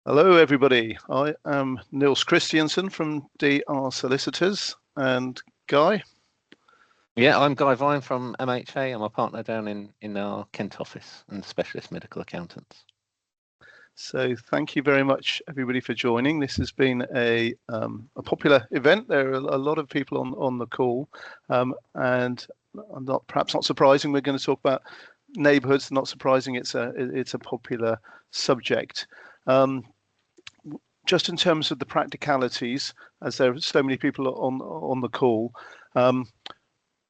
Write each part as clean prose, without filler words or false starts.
Hello, everybody. I am Nils Christiansen from DR Solicitors, and Guy. Yeah, I'm Guy Vine from MHA. I'm a partner down in our Kent office and specialist medical accountants. So thank you very much, everybody, for joining. This has been a popular event. There are a lot of people on the call, and perhaps not surprising. We're going to talk about neighbourhoods. Not surprising. It's a popular subject. Just in terms of the practicalities, as there are so many people on the call,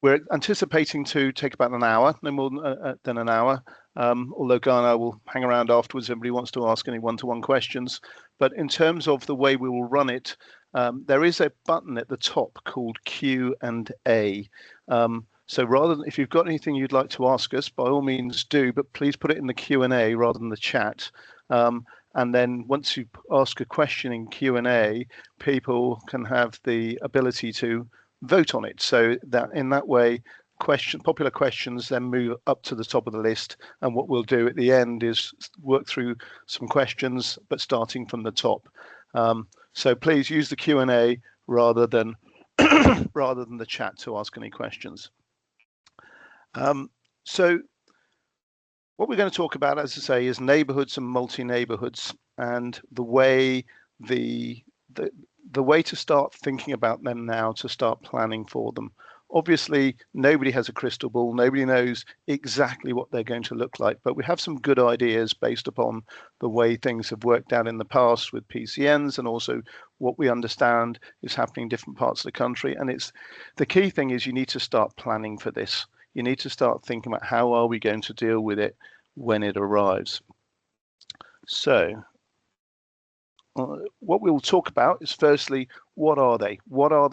we're anticipating to take about an hour, no more than an hour. Although Guy and I will hang around afterwards. If anybody wants to ask any one-to-one questions. But in terms of the way we will run it, there is a button at the top called Q&A. So rather than, if you've got anything you'd like to ask us, by all means do, but please put it in the Q&A rather than the chat. And then once you ask a question in Q&A, people can have the ability to vote on it. So that in that way, popular questions then move up to the top of the list. And what we'll do at the end is work through some questions, but starting from the top. So please use the Q&A rather than the chat to ask any questions. So what we're going to talk about, as I say, is neighbourhoods and multi-neighbourhoods, and the way to start thinking about them now, to start planning for them. Obviously, nobody has a crystal ball. Nobody knows exactly what they're going to look like, but we have some good ideas based upon the way things have worked out in the past with PCNs, and also what we understand is happening in different parts of the country. And the key thing is you need to start planning for this. You need to start thinking about how are we going to deal with it when it arrives. So what we'll talk about is, firstly, what are they? What are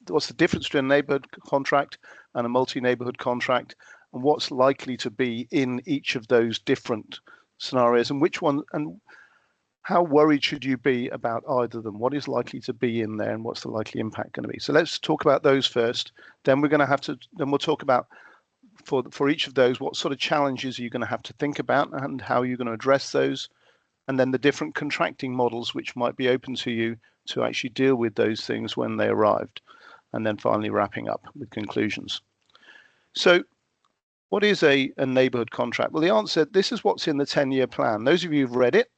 what's the difference between a neighbourhood contract and a multi-neighbourhood contract, and what's likely to be in each of those different scenarios, and which one, and how worried should you be about either of them? What is likely to be in there, and what's the likely impact going to be? So let's talk about those first. Then we'll talk about for each of those, what sort of challenges are you going to have to think about, and how you're going to address those, and then the different contracting models which might be open to you to actually deal with those things when they arrived, and then finally wrapping up with conclusions. So what is a neighbourhood contract? Well, the answer, this is what's in the 10-year plan. Those of you who've read it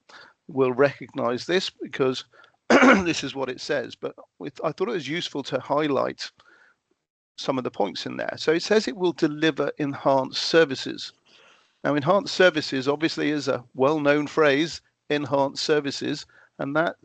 will recognize this because this is what it says, but I thought it was useful to highlight some of the points in there. So it says it will deliver enhanced services. Now, enhanced services obviously is a well-known phrase, enhanced services, and that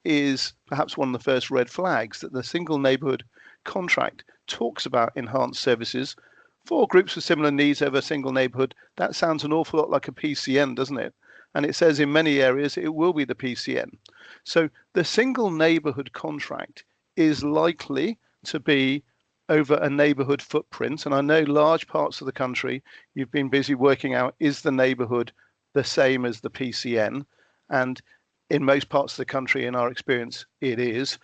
is perhaps one of the first red flags, that the single neighbourhood contract talks about enhanced services for groups with similar needs over a single neighbourhood. That sounds an awful lot like a PCN, doesn't it? And it says in many areas it will be the PCN. So the single neighbourhood contract is likely to be over a neighbourhood footprint. And I know large parts of the country, you've been busy working out, is the neighbourhood the same as the PCN? And in most parts of the country, in our experience, it is.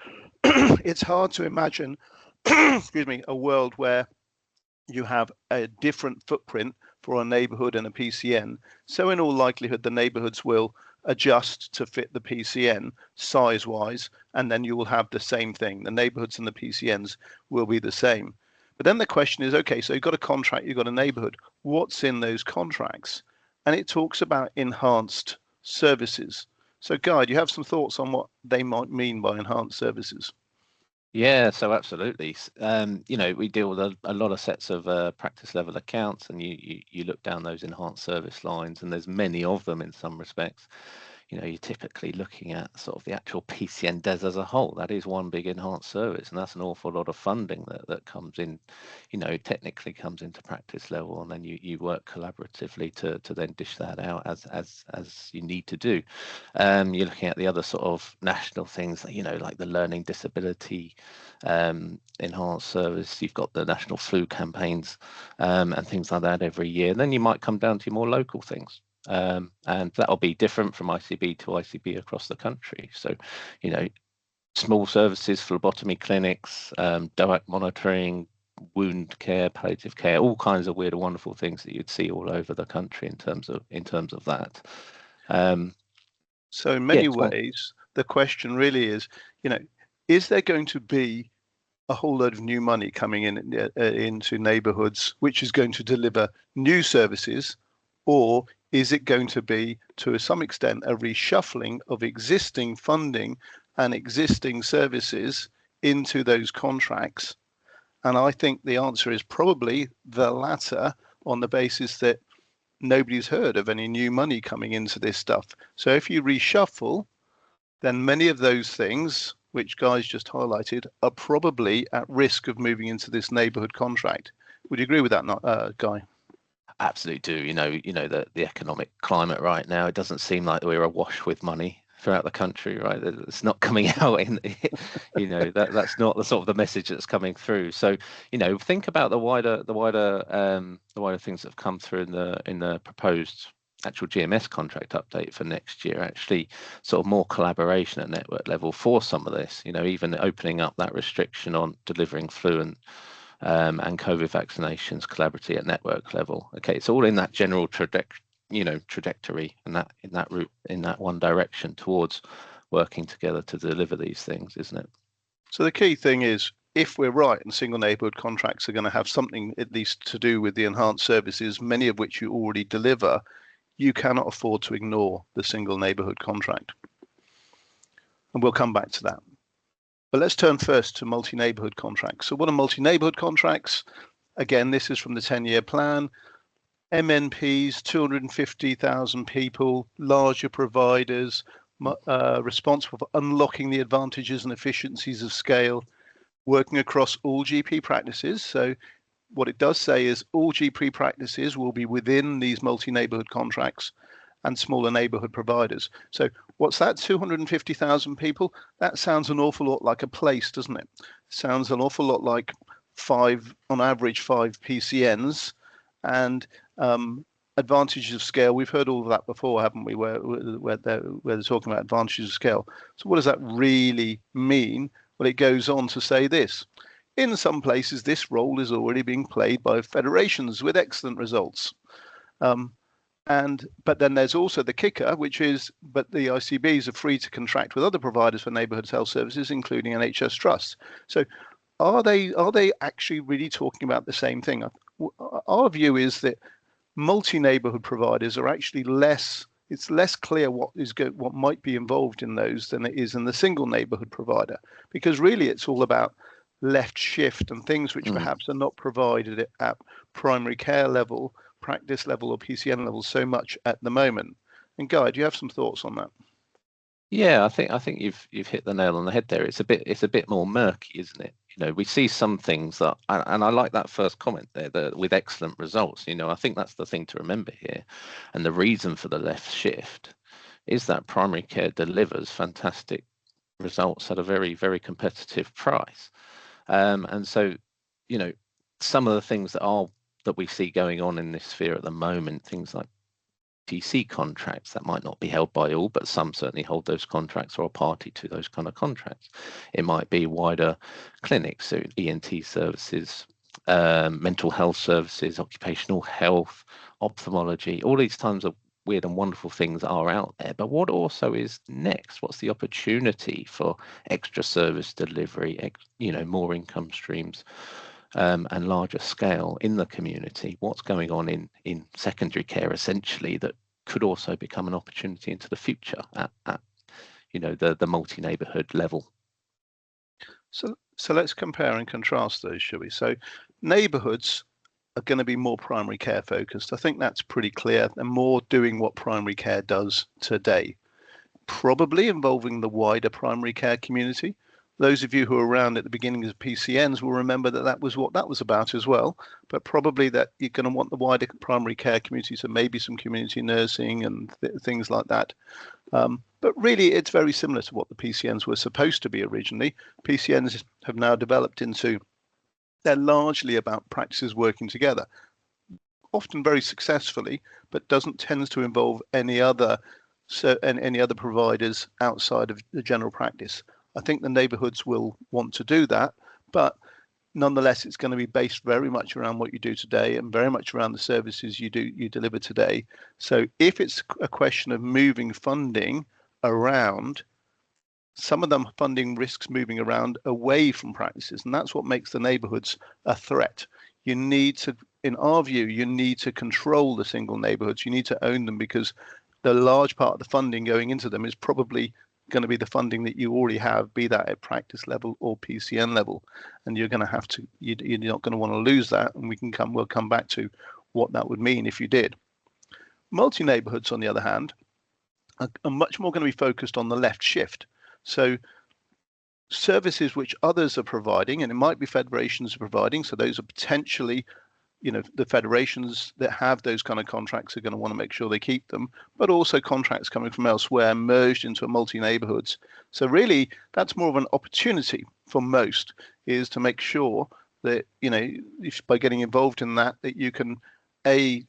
It's hard to imagine, excuse me, a world where you have a different footprint for a neighbourhood and a PCN. So in all likelihood, the neighbourhoods will adjust to fit the PCN size-wise, and then you will have the same thing. The neighbourhoods and the PCNs will be the same. But then the question is, okay, so you've got a contract, you've got a neighbourhood. What's in those contracts? And it talks about enhanced services. So Guy, do you have some thoughts on what they might mean by enhanced services? Yeah, so absolutely. We deal with a lot of sets of practice level accounts, and you look down those enhanced service lines, and there's many of them in some respects. You're typically looking at sort of the actual PCN DES as a whole. That is one big enhanced service, and that's an awful lot of funding that comes in, technically comes into practice level, and then you work collaboratively to then dish that out as you need to do. You're looking at the other sort of national things, like the learning disability enhanced service. You've got the national flu campaigns and things like that every year. And then you might come down to your more local things. And that'll be different from ICB to ICB across the country. So, small services, phlebotomy clinics, DOAC monitoring, wound care, palliative care, all kinds of weird and wonderful things that you'd see all over the country in terms of that. So in many Yes, well, ways, the question really is, is there going to be a whole load of new money coming in into neighbourhoods, which is going to deliver new services, or is it going to be, to some extent, a reshuffling of existing funding and existing services into those contracts? And I think the answer is probably the latter, on the basis that nobody's heard of any new money coming into this stuff. So if you reshuffle, then many of those things, which Guy's just highlighted, are probably at risk of moving into this neighbourhood contract. Would you agree with that, Guy? absolutely do. The economic climate right now, it doesn't seem like we're awash with money throughout the country, right? It's not coming out in, that's not the sort of the message that's coming through. So, think about the wider things that have come through in the proposed actual GMS contract update for next year. Actually, sort of more collaboration at network level for some of this. Even opening up that restriction on delivering flu and COVID vaccinations collaboratively at network level. Okay, it's all in that general trajectory and that in that route, in that one direction towards working together to deliver these things, isn't it? So the key thing is, if we're right and single neighbourhood contracts are going to have something at least to do with the enhanced services, many of which you already deliver, you cannot afford to ignore the single neighbourhood contract. And we'll come back to that. But let's turn first to multi-neighbourhood contracts. So what are multi-neighbourhood contracts? Again, this is from the 10-year plan. MNPs, 250,000 people, larger providers, responsible for unlocking the advantages and efficiencies of scale, working across all GP practices. So what it does say is all GP practices will be within these multi-neighbourhood contracts and smaller neighbourhood providers. So what's that, 250,000 people? That sounds an awful lot like a place, doesn't it? Sounds an awful lot like on average, five PCNs, and advantages of scale. We've heard all of that before, haven't we, where they're talking about advantages of scale. So what does that really mean? Well, it goes on to say this. In some places, this role is already being played by federations with excellent results. But then there's also the kicker, which is, but the ICBs are free to contract with other providers for neighbourhood health services, including NHS trusts. So are they actually really talking about the same thing? Our view is that multi-neighbourhood providers are actually it's less clear what might be involved in those than it is in the single neighbourhood provider, because really it's all about left shift and things which perhaps are not provided at primary care level, practice level, or PCN level so much at the moment. And Guy, do you have some thoughts on that? Yeah, I think you've hit the nail on the head there. It's a bit more murky, isn't it? We see some things that, and I like that first comment there, that with excellent results. I think that's the thing to remember here, and the reason for the left shift is that primary care delivers fantastic results at a very, very competitive price. And so, some of the things that we see going on in this sphere at the moment, things like TC contracts that might not be held by all, but some certainly hold those contracts or are party to those kind of contracts. It might be wider clinics, so ENT services, mental health services, occupational health, ophthalmology. All these kinds of weird and wonderful things are out there. But what also is next? What's the opportunity for extra service delivery, more income streams? And larger scale in the community, what's going on in secondary care essentially that could also become an opportunity into the future at the multi-neighbourhood level. So let's compare and contrast those, shall we? So neighbourhoods are going to be more primary care focused. I think that's pretty clear, and more doing what primary care does today, probably involving the wider primary care community. Those of you who were around at the beginning of PCNs will remember that was what that was about as well, but probably that you're going to want the wider primary care community, so maybe some community nursing and things like that. But really, it's very similar to what the PCNs were supposed to be originally. PCNs have now developed into, they're largely about practices working together, often very successfully, but tends to involve any other providers outside of the general practice. I think the neighbourhoods will want to do that, but nonetheless, it's going to be based very much around what you do today and very much around the services you deliver today. So if it's a question of moving funding around, some of them funding risks moving around away from practices, and that's what makes the neighbourhoods a threat. You need to, in our view, you need to control the single neighbourhoods. You need to own them, because the large part of the funding going into them is probably going to be the funding that you already have, be that at practice level or PCN level, and you're going to have to, you're not going to want to lose that. And we'll come back to what that would mean if you did. Multi-neighbourhoods, on the other hand, are much more going to be focused on the left shift. So services which others are providing, and it might be federations are providing, so those are potentially, the federations that have those kind of contracts are going to want to make sure they keep them, but also contracts coming from elsewhere merged into a multi-neighbourhoods. So really, that's more of an opportunity for most, is to make sure that, by getting involved in that you can, A,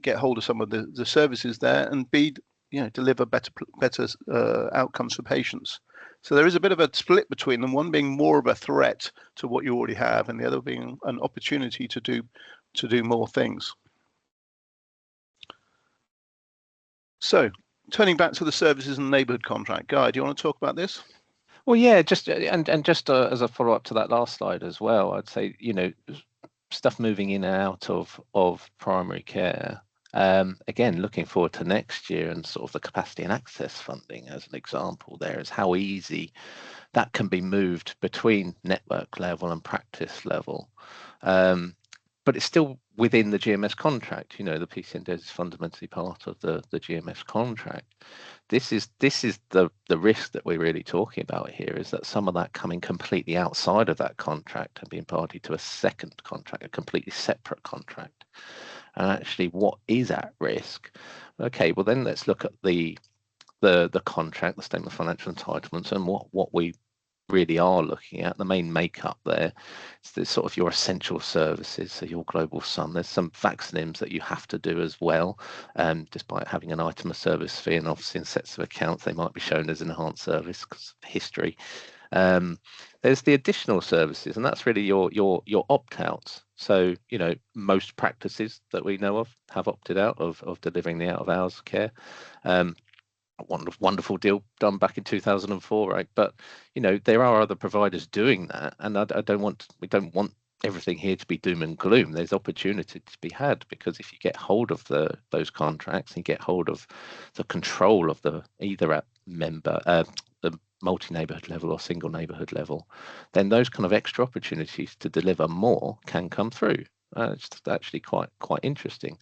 get hold of some of the services there, and B, deliver better outcomes for patients. So there is a bit of a split between them, one being more of a threat to what you already have, and the other being an opportunity to do more things. So turning back to the services and neighbourhood contract, Guy, do you want to talk about this? Well, yeah, just as a follow up to that last slide as well, I'd say, stuff moving in and out of primary care. Again, looking forward to next year, and sort of the capacity and access funding as an example there is how easy that can be moved between network level and practice level. But it's still within the GMS contract. The PCN is fundamentally part of the GMS contract. This is the risk that we're really talking about here, is that some of that coming completely outside of that contract and being party to a second contract, a completely separate contract. And actually, what is at risk? Okay, well then let's look at the contract, the statement of financial entitlements, and what we really are looking at. The main makeup there is the sort of your essential services, so your global sum. There's some vaccinims that you have to do as well, despite having an item of service fee, and obviously in sets of accounts they might be shown as enhanced service because of history. There's the additional services, and that's really your opt-outs. So most practices that we know of have opted out of delivering the out of hours care. Wonderful deal done back in 2004, right? But there are other providers doing that, and we don't want everything here to be doom and gloom. There's opportunity to be had, because if you get hold of those contracts and get hold of the control of either at the multi-neighbourhood level or single neighbourhood level, then those kind of extra opportunities to deliver more can come through. It's actually quite interesting.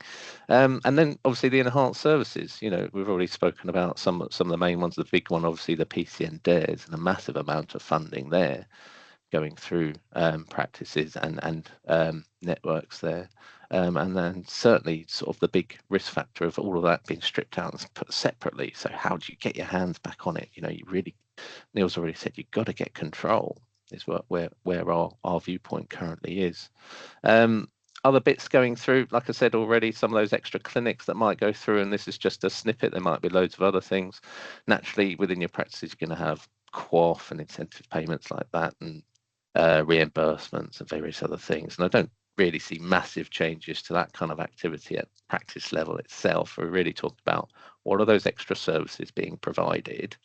And then obviously the enhanced services, we've already spoken about some of the main ones. The big one, obviously the PCN DARES, and a massive amount of funding there going through practices and networks there. And then certainly sort of the big risk factor of all of that being stripped out and put separately. So how do you get your hands back on it? You really, Nils already said, you've got to get control, is where our viewpoint currently is. Other bits going through, like I said already, some of those extra clinics that might go through, and this is just a snippet, there might be loads of other things. Naturally, within your practices, you're going to have QOF and incentive payments like that, and reimbursements and various other things. And I don't really see massive changes to that kind of activity at practice level itself. We're really talking about what are those extra services being provided,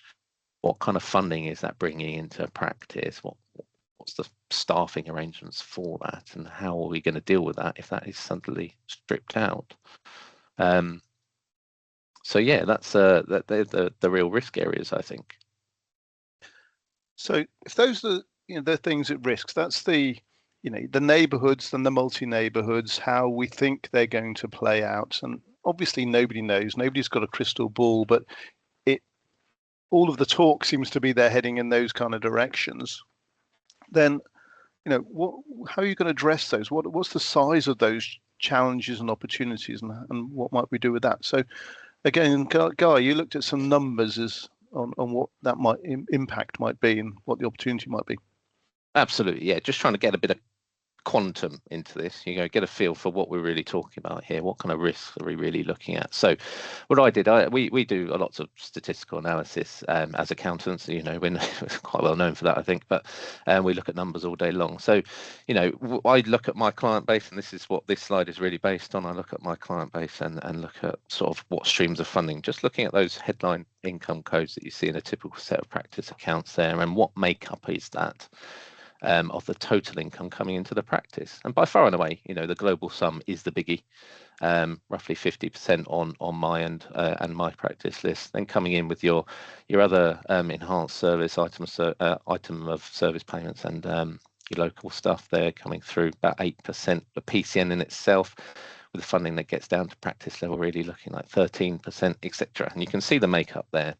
what kind of funding is that bringing into practice, what's the staffing arrangements for that, and how are we going to deal with that if that is suddenly stripped out? So yeah, that's the real risk areas, I think. So if those are the things at risk, that's the neighbourhoods and the multi-neighbourhoods, how we think they're going to play out. And obviously nobody knows, nobody's got a crystal ball, but all of the talk seems to be they're heading in those kind of directions. Then how are you going to address those? What's the size of those challenges and opportunities, and what might we do with that? So again, Guy, you looked at some numbers on what that impact might be and what the opportunity might be. Absolutely, yeah. Just trying to get a bit of quantum into this, get a feel for what we're really talking about here. What kind of risks are we really looking at? So what I did, we do a lots of statistical analysis as accountants. We're quite well known for that, I think, but we look at numbers all day long. So I look at my client base, and this is what this slide is really based on. I look at my client base and look at sort of what streams of funding, just looking at those headline income codes that you see in a typical set of practice accounts there, and what makeup is that of the total income coming into the practice. And by far and away, the global sum is the biggie, roughly 50% on my end and my practice list. Then coming in with your other enhanced service item of service payments and your local stuff there coming through about 8%. The PCN in itself, with the funding that gets down to practice level, really looking like 13%, etc. And you can see the makeup there.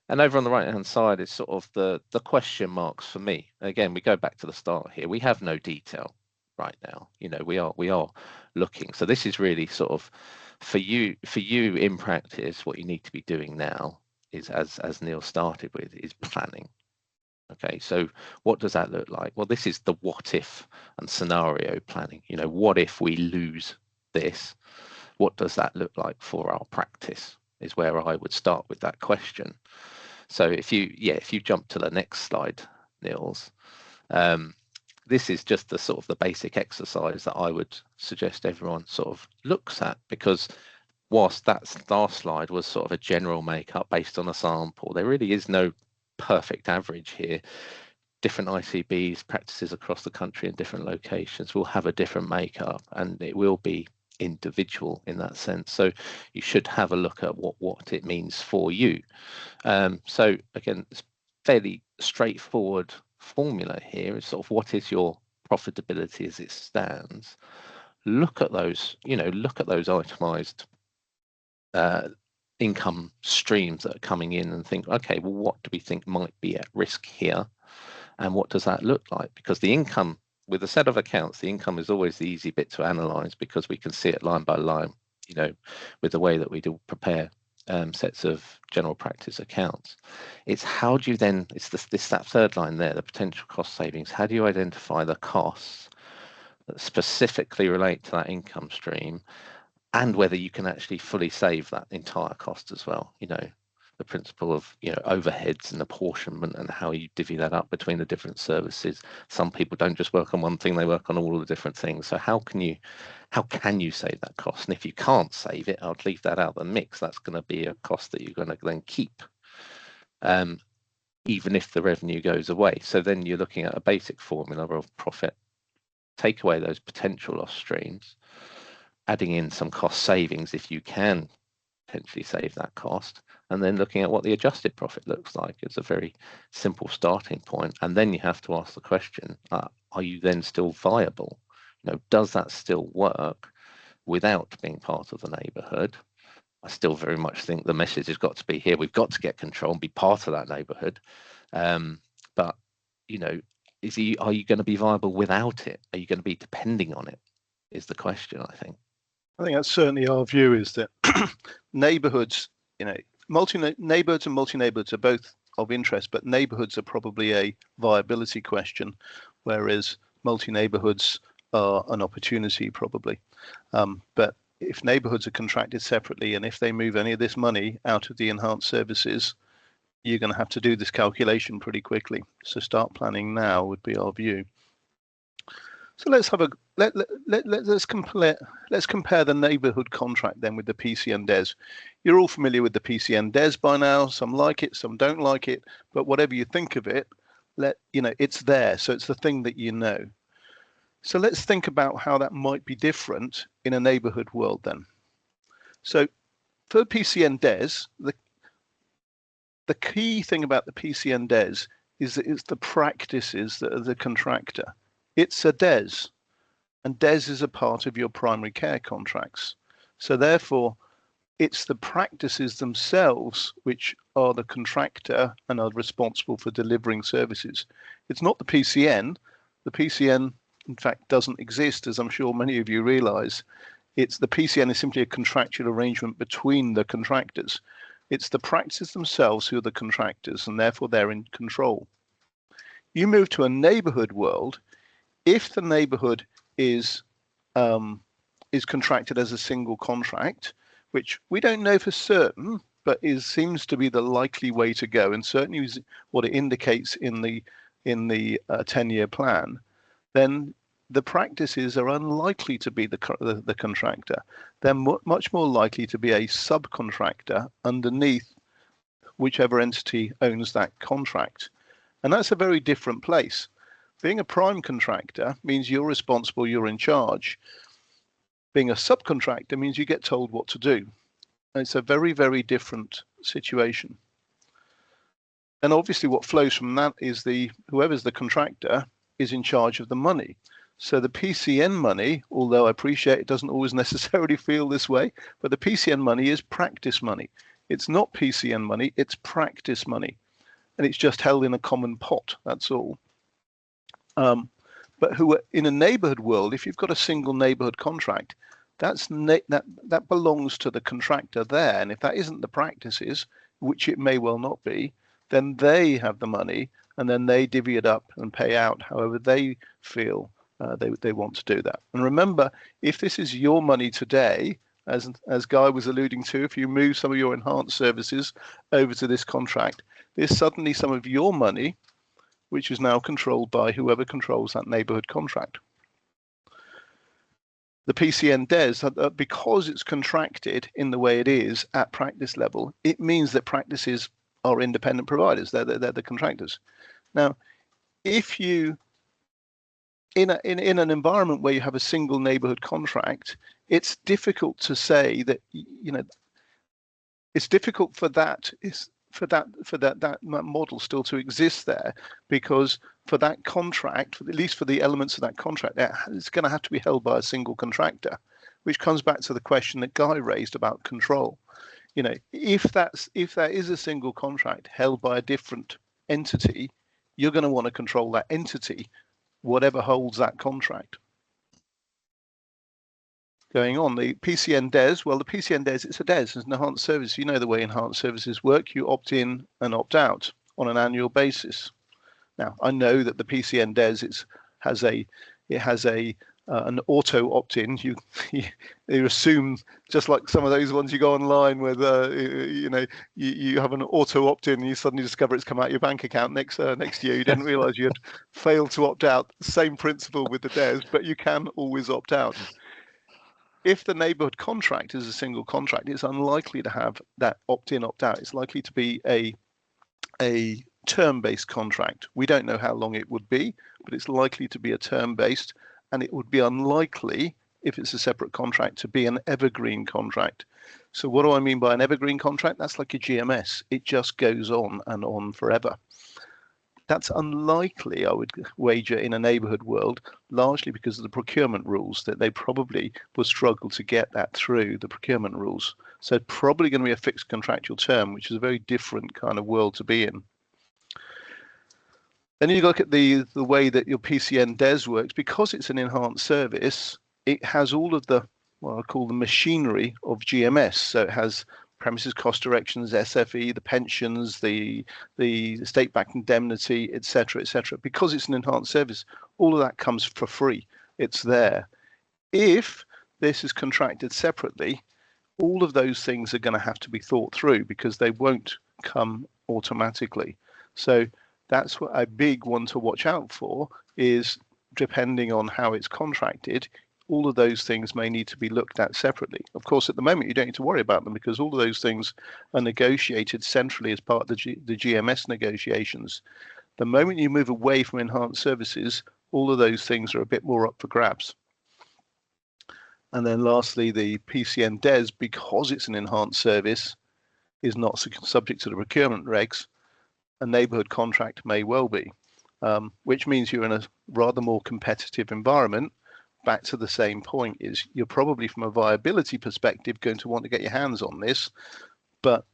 And over on the right hand side is sort of the question marks for me. Again, we go back to the start here. We have no detail right now. We are looking. So this is really sort of for you in practice. What you need to be doing now is, as Neil started with, is planning. Okay, so what does that look like? Well, this is the what if and scenario planning. What if we lose this? What does that look like for our practice? Is where I would start with that question. So if you jump to the next slide, Nils, this is just the sort of the basic exercise that I would suggest everyone sort of looks at, because whilst that last slide was sort of a general makeup based on a sample, there really is no perfect average here. Different ICBs, practices across the country in different locations will have a different makeup, and it will be individual in that sense. So you should have a look at what it means for you. So again, it's fairly straightforward formula here. Is sort of what is your profitability as it stands. Look at those, itemized income streams that are coming in, and think, okay, well, what do we think might be at risk here, and what does that look like? Because the income, with a set of accounts, the income is always the easy bit to analyze, because we can see it line by line, with the way that we do prepare sets of general practice accounts. It's how do you then, it's that third line there, the potential cost savings. How do you identify the costs that specifically relate to that income stream, and whether you can actually fully save that entire cost as well? The principle of overheads and apportionment, and how you divvy that up between the different services. Some people don't just work on one thing, they work on all of the different things. So how can you save that cost? And if you can't save it, I'd leave that out of the mix. That's going to be a cost that you're going to then keep, even if the revenue goes away. So then you're looking at a basic formula of profit, take away those potential loss streams, adding in some cost savings if you can potentially save that cost, and then looking at what the adjusted profit looks like. It's a very simple starting point. And then you have to ask the question, are you then still viable? Does that still work without being part of the neighbourhood? I still very much think the message has got to be here. We've got to get control and be part of that neighbourhood. But are you going to be viable without it? Are you going to be depending on it? Is the question, I think. I think that's certainly our view, is that neighbourhoods, neighbourhoods and multi-neighbourhoods are both of interest, but neighbourhoods are probably a viability question, whereas multi-neighbourhoods are an opportunity probably. But if neighbourhoods are contracted separately, and if they move any of this money out of the enhanced services, you're going to have to do this calculation pretty quickly. So start planning now would be our view. So let's have let's compare the neighbourhood contract then with the PCN DES. You're all familiar with the PCN DES by now. Some like it, some don't like it, but whatever you think of it, it's there. So it's the thing that you know. So let's think about how that might be different in a neighbourhood world then. So for PCN DES, the key thing about the PCN DES is that it's the practices that are the contractor. It's a DES, and DES is a part of your primary care contracts. So therefore, it's the practices themselves which are the contractor and are responsible for delivering services. It's not the PCN. The PCN, in fact, doesn't exist, as I'm sure many of you realize. The PCN is simply a contractual arrangement between the contractors. It's the practices themselves who are the contractors, and therefore they're in control. You move to a neighbourhood world. If the neighbourhood is contracted as a single contract, which we don't know for certain, but seems to be the likely way to go, and certainly is what it indicates in the 10-year plan, then the practices are unlikely to be the contractor. They're much more likely to be a subcontractor underneath whichever entity owns that contract. And that's a very different place. Being a prime contractor means you're responsible, you're in charge. Being a subcontractor means you get told what to do. And it's a very, very different situation. And obviously what flows from that is whoever's the contractor is in charge of the money. So the PCN money, although I appreciate it doesn't always necessarily feel this way, but the PCN money is practice money. It's not PCN money, it's practice money. And it's just held in a common pot, that's all. But in a neighborhood world, if you've got a single neighborhood contract, that belongs to the contractor there. And if that isn't the practices, which it may well not be, then they have the money and then they divvy it up and pay out however they feel they want to do that. And remember, if this is your money today, as Guy was alluding to, if you move some of your enhanced services over to this contract, there's suddenly some of your money which is now controlled by whoever controls that neighborhood contract. The PCN DES, because it's contracted in the way it is at practice level, it means that practices are independent providers. They're the contractors. Now, if you in an environment where you have a single neighborhood contract, it's difficult to say that, it's difficult for that model still to exist there, because for that contract, at least for the elements of that contract, it's going to have to be held by a single contractor, which comes back to the question that Guy raised about control. If that is a single contract held by a different entity, you're going to want to control that entity, whatever holds that contract. Going on, the PCN DES, well, the PCN DES, it's a DES, it's an enhanced service. You know the way enhanced services work. You opt in and opt out on an annual basis. Now, I know that the PCN DES has an auto opt-in. You assume, just like some of those ones you go online with, you have an auto opt-in and you suddenly discover it's come out your bank account next year. You didn't realize you had failed to opt out. Same principle with the DES, but you can always opt out. If the neighborhood contract is a single contract, it's unlikely to have that opt-in, opt-out. It's likely to be a term-based contract. We don't know how long it would be, but it's likely to be a term-based, and it would be unlikely, if it's a separate contract, to be an evergreen contract. So what do I mean by an evergreen contract? That's like a GMS. It just goes on and on forever. That's unlikely, I would wager, in a neighborhood world, largely because of the procurement rules, that they probably will struggle to get that through the procurement rules. So probably going to be a fixed contractual term, which is a very different kind of world to be in. Then you look at the way that your PCN DES works. Because it's an enhanced service, it has all of the, what I call the machinery of GMS. So it has premises cost directions, SFE, the pensions, the state-backed indemnity, etc., etc. Because it's an enhanced service, all of that comes for free. It's there. If this is contracted separately, all of those things are going to have to be thought through, because they won't come automatically. So that's what a big one to watch out for is, depending on how it's contracted, all of those things may need to be looked at separately. Of course, at the moment, you don't need to worry about them, because all of those things are negotiated centrally as part of the GMS negotiations. The moment you move away from enhanced services, all of those things are a bit more up for grabs. And then lastly, the PCN DES, because it's an enhanced service, is not subject to the procurement regs. A neighborhood contract may well be, which means you're in a rather more competitive environment. Back to the same point, is you're probably, from a viability perspective, going to want to get your hands on this, but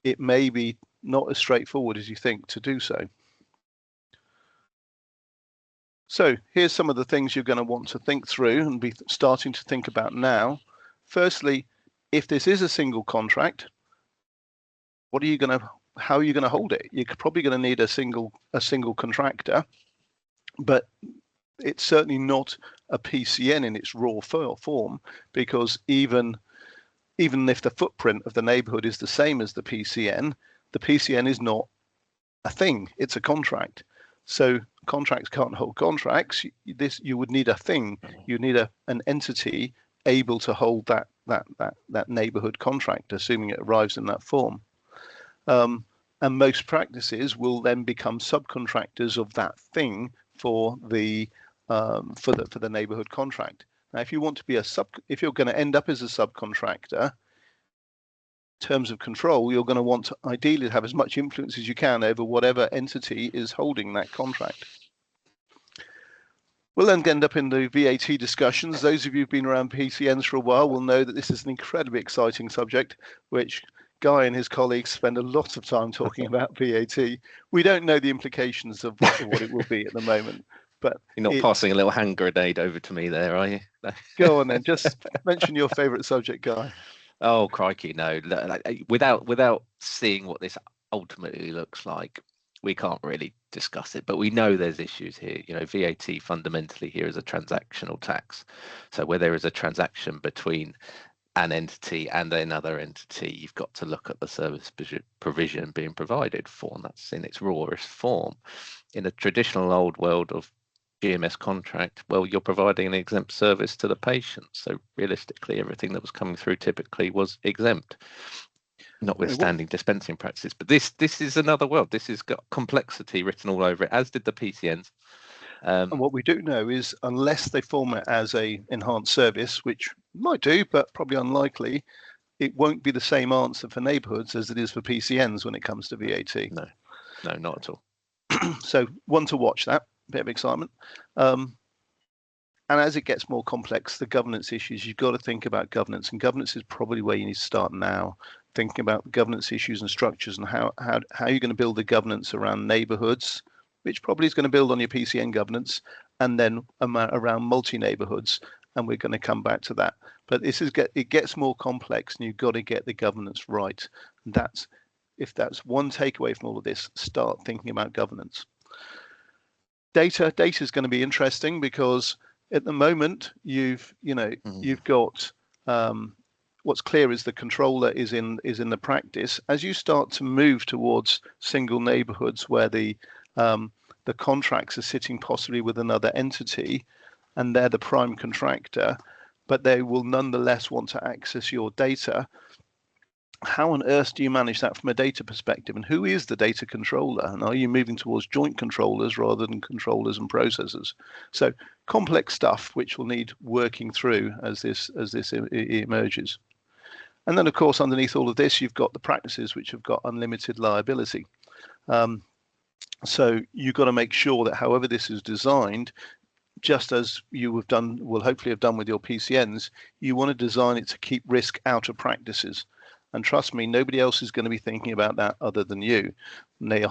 it may be not as straightforward as you think to do so. So here's some of the things you're going to want to think through and be starting to think about now. Firstly, if this is a single contract, how are you going to hold it? You're probably going to need a single contractor, but it's certainly not a PCN in its raw form, because even if the footprint of the neighbourhood is the same as the PCN is not a thing, it's a contract. So contracts can't hold contracts. You would need a thing. You need an entity able to hold that neighbourhood contract, assuming it arrives in that form. And most practices will then become subcontractors of that thing for the neighbourhood contract. Now, if you want to be if you're going to end up as a subcontractor, in terms of control, you're going to want to ideally have as much influence as you can over whatever entity is holding that contract. We'll then end up in the VAT discussions. Those of you who've been around PCNs for a while will know that this is an incredibly exciting subject, which Guy and his colleagues spend a lot of time talking about VAT. We don't know the implications of what it will be at the moment. But you're not passing a little hand grenade over to me there, are you? Go on then, just mention your favourite subject, Guy. Oh crikey, no! Without seeing what this ultimately looks like, we can't really discuss it. But we know there's issues here. You know, VAT fundamentally here is a transactional tax. So where there is a transaction between an entity and another entity, you've got to look at the service provision being provided for, and that's in its rawest form. In a traditional old world of GMS contract, well, you're providing an exempt service to the patient. So realistically, everything that was coming through typically was exempt, notwithstanding dispensing practices. But this is another world. This has got complexity written all over it, as did the PCNs. And what we do know is, unless they form it as a enhanced service, which might do, but probably unlikely, it won't be the same answer for neighbourhoods as it is for PCNs when it comes to VAT. No, not at all. So one to watch, that bit of excitement. And as it gets more complex, the governance issues, you've got to think about governance, and governance is probably where you need to start now, thinking about governance issues and structures, and how you're going to build the governance around neighbourhoods, which probably is going to build on your PCN governance, and then around multi-neighbourhoods, and we're going to come back to that. But it gets more complex, and you've got to get the governance right. And if that's one takeaway from all of this, start thinking about governance. Data is going to be interesting, because at the moment you've got what's clear is the controller is in the practice. As you start to move towards single neighbourhoods where the contracts are sitting possibly with another entity and they're the prime contractor, but they will nonetheless want to access your data, how on earth do you manage that from a data perspective? And who is the data controller? And are you moving towards joint controllers rather than controllers and processors? So complex stuff which will need working through as this emerges. And then, of course, underneath all of this, you've got the practices which have got unlimited liability. So you've got to make sure that however this is designed, just as you will hopefully have done with your PCNs, you want to design it to keep risk out of practices. And trust me, nobody else is going to be thinking about that other than you. The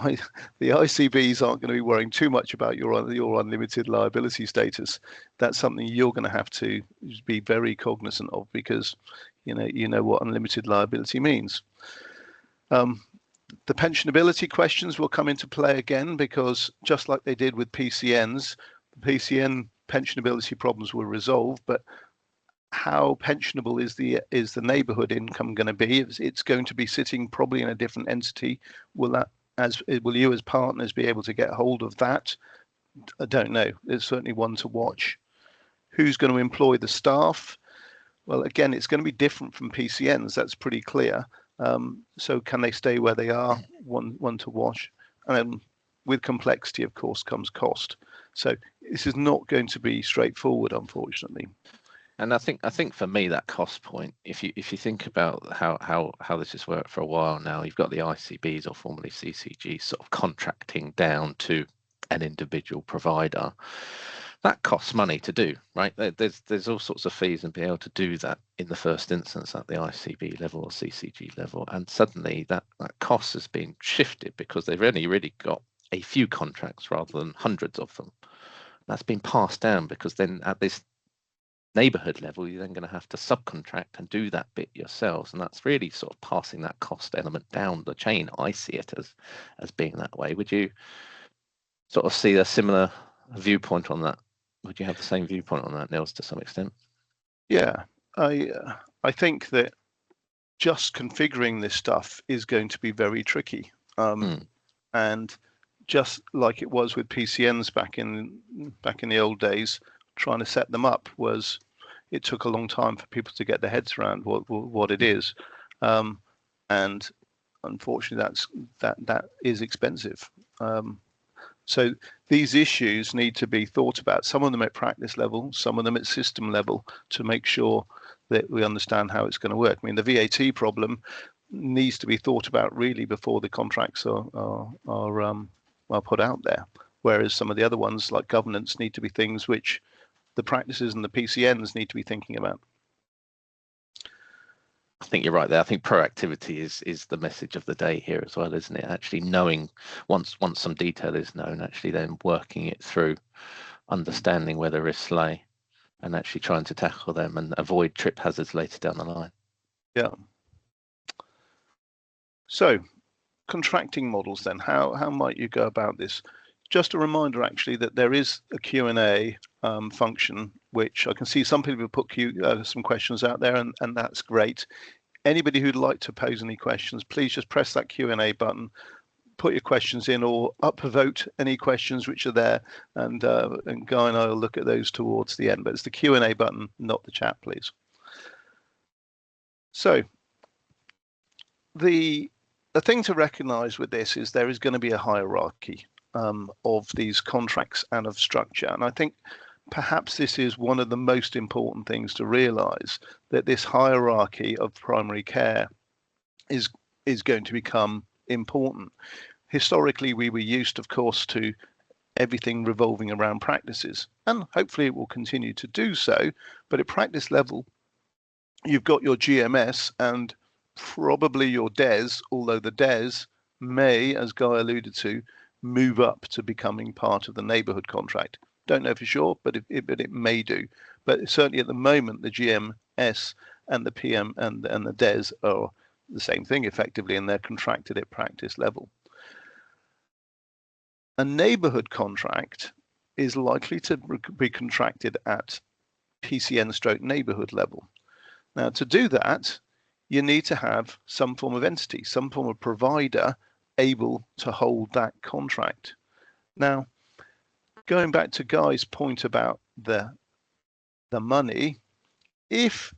ICBs aren't going to be worrying too much about your unlimited liability status. That's something you're going to have to be very cognizant of, because you know what unlimited liability means. The pensionability questions will come into play again, because just like they did with PCNs, the PCN pensionability problems were resolved, but how pensionable is the neighbourhood income going to be? It's going to be sitting probably in a different entity. Will you as partners be able to get hold of that? I don't know. It's certainly one to watch. Who's going to employ the staff? Well, again, it's going to be different from PCNs. That's pretty clear. So can they stay where they are? One to watch. And then with complexity, of course, comes cost. So this is not going to be straightforward, unfortunately. And I think for me, that cost point, if you think about how this has worked for a while now, you've got the ICBs, or formerly CCGs, sort of contracting down to an individual provider. That costs money to do, right? There's all sorts of fees and be able to do that in the first instance at the ICB level or CCG level, and suddenly that cost has been shifted because they've only really got a few contracts rather than hundreds of them. That's been passed down, because then at this neighbourhood level, you're then going to have to subcontract and do that bit yourselves, and that's really sort of passing that cost element down the chain. I see it as being that way. Would you sort of see a similar viewpoint on that, Would you have the same viewpoint on that, Nils, to some extent? Yeah, I think that just configuring this stuff is going to be very tricky. And just like it was with PCNs back in the old days, trying to set them up it took a long time for people to get their heads around what it is, and unfortunately that is expensive. So these issues need to be thought about, some of them at practice level, some of them at system level, to make sure that we understand how it's going to work. I mean, the VAT problem needs to be thought about really before the contracts are put out there, whereas some of the other ones like governance need to be things which the practices and the PCNs need to be thinking about. I think you're right there. I think proactivity is the message of the day here as well, isn't it? Actually knowing once some detail is known, actually then working it through, understanding where the risks lay, and actually trying to tackle them and avoid trip hazards later down the line. Yeah. So, contracting models then, how might you go about this? Just a reminder actually that there is a Q&A function, which I can see some people have put some questions out there, and that's great. Anybody who'd like to pose any questions, please just press that Q&A button, put your questions in, or upvote any questions which are there, and Guy and I will look at those towards the end. But it's the Q&A button, not the chat, please. So the thing to recognize with this is there is going to be a hierarchy of these contracts and of structure. And I think perhaps this is one of the most important things to realize, that this hierarchy of primary care is going to become important. Historically, we were used, of course, to everything revolving around practices, and hopefully it will continue to do so. But at practice level, you've got your GMS and probably your DES, although the DES may, as Guy alluded to, move up to becoming part of the neighbourhood contract. Don't know for sure, but it may do. But certainly at the moment, the GMS and the PM and the DES are the same thing effectively, and they're contracted at practice level. A neighbourhood contract is likely to be contracted at PCN/neighbourhood level. Now, to do that, you need to have some form of entity, some form of provider able to hold that contract. Now, going back to Guy's point about the money, if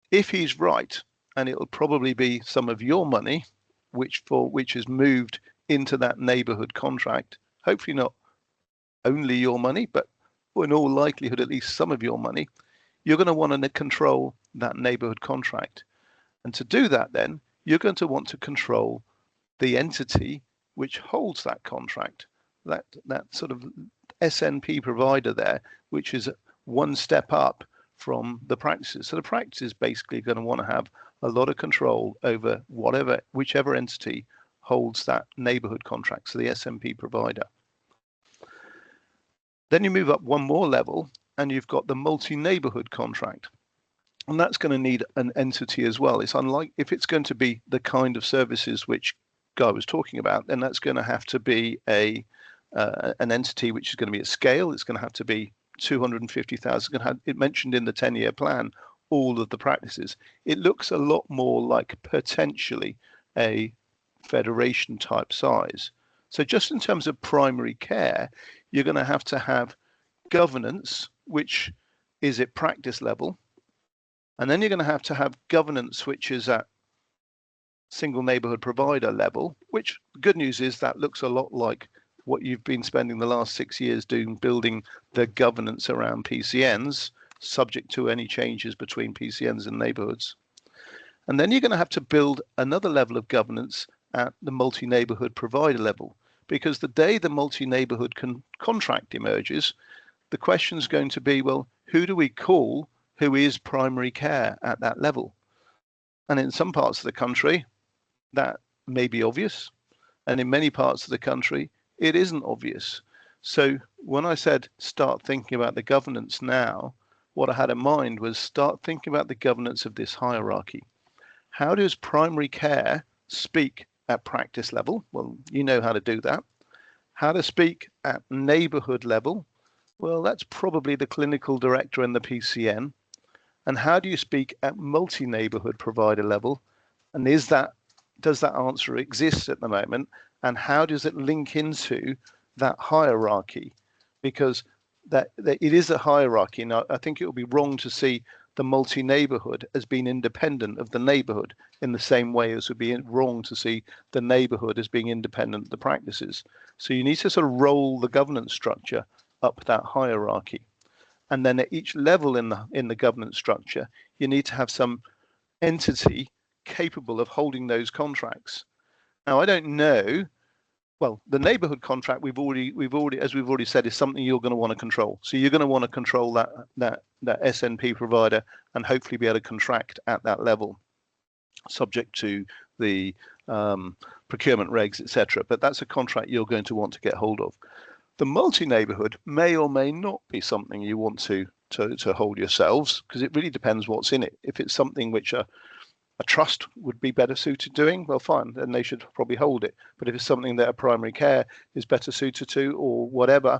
he's right, and it'll probably be some of your money which is moved into that neighbourhood contract, hopefully not only your money, but in all likelihood at least some of your money, you're going to want to control that neighbourhood contract. And to do that, then you're going to want to control the entity which holds that contract, that sort of SNP provider there, which is one step up from the practices. So the practice is basically going to want to have a lot of control over whichever entity holds that neighbourhood contract, so the SNP provider. Then you move up one more level and you've got the multi-neighbourhood contract. And that's going to need an entity as well. It's unlike, if it's going to be the kind of services which Guy was talking about, then that's going to have to be an entity which is going to be at scale. It's going to have to be 250,000. It mentioned in the 10-year plan all of the practices. It looks a lot more like potentially a federation type size. So just in terms of primary care, you're going to have governance, which is at practice level. And then you're going to have governance, which is at single neighbourhood provider level, which the good news is that looks a lot like what you've been spending the last 6 years doing, building the governance around PCNs, subject to any changes between PCNs and neighbourhoods. And then you're going to have to build another level of governance at the multi-neighbourhood provider level, because the day the multi-neighbourhood contract emerges, the question is going to be, well, who do we call who is primary care at that level? And in some parts of the country, that may be obvious. And in many parts of the country, it isn't obvious. So when I said start thinking about the governance now, what I had in mind was start thinking about the governance of this hierarchy. How does primary care speak at practice level? Well, you know how to do that. How to speak at neighbourhood level. Well, that's probably the clinical director and the PCN. And how do you speak at multi-neighbourhood provider level? And does that answer exist at the moment? And how does it link into that hierarchy? Because that it is a hierarchy. Now, I think it would be wrong to see the multi-neighbourhood as being independent of the neighbourhood in the same way as it would be wrong to see the neighbourhood as being independent of the practices. So you need to sort of roll the governance structure up that hierarchy. And then at each level in the governance structure, you need to have some entity capable of holding those contracts. Now, I don't know. Well, the neighbourhood contract we've already as we've already said is something you're going to want to control. So you're going to want to control that SNP provider and hopefully be able to contract at that level, subject to the procurement regs, etc. But that's a contract you're going to want to get hold of. The multi-neighbourhood may or may not be something you want to hold yourselves, because it really depends what's in it. If it's something which a trust would be better suited doing, well, fine, then they should probably hold it. But if it's something that a primary care is better suited to, or whatever,